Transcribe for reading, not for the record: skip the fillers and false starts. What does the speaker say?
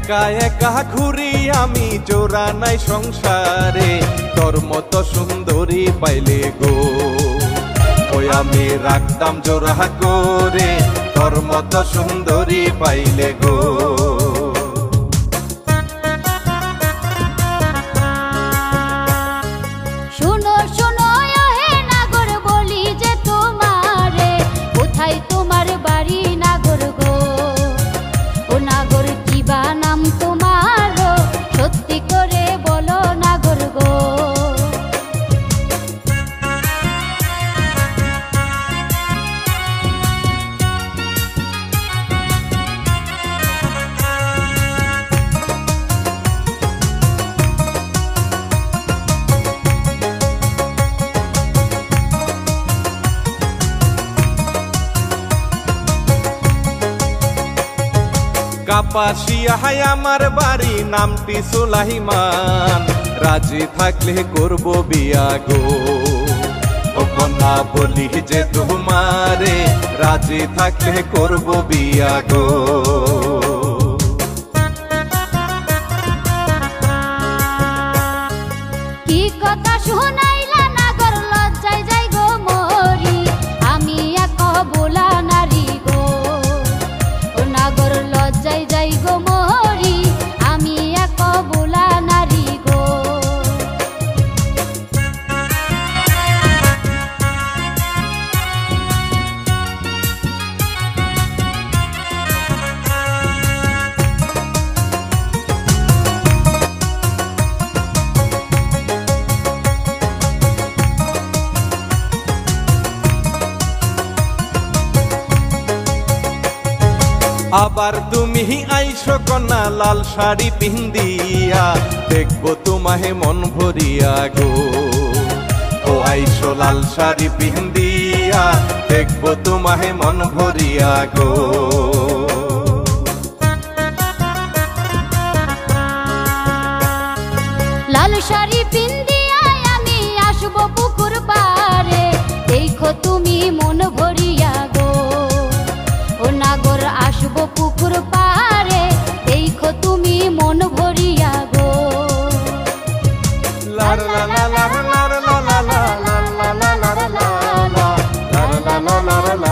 একা একা ঘুরি আমি জোড়া নাই সংসারে, তোর মতো সুন্দরী পাইলে গো ওই আমি রাখতাম জোড়া করে, তোর মতো সুন্দরী পাইলে গো। শুনো শুনো হে নাগর বলি যে তোমারে, কোথায় তোমার বাড়ি নাগর গো? ও নাগর কি বা নাম তোমার, সত্যি করে বলো নাগর গো। কাপাসিয়ায় আমার বাড়ি, নামটি সুলাইমান, রাজি থাকলে করব বিয়া গো। ও কন্যা বলি যে তোমারে, রাজি থাকলে করব বিয়া গো। কি কথা শুনাইলা নাগর, লজ্জায় যাই গো মরি, আমি এক বোলা নারী গো। ও নাগর লজ্জায় যাই গো মরি, আমি এক বোলা নারী গো। আবার তুমি আইসো কন্যা লাল শাড়ি পিন্দিয়া, দেখবো তোমাহে মন ভরিয়া গো। ও আইসো লাল শাড়ি পিন্দিয়া, দেখবো তোমাহে মন ভরিয়া গো। লাল শাড়ি পিন্দিয়া আমি আসবো পুকুর পারে, দেখো তুমি মন ভরিয়া গো। ও নাগর আসবো পুকুর পারে, দেখো তুমি মন ভরিয়া গো। লা লা লা লা লা লা লা লা লা লা লা লা লা লা লা লা লা লা লা।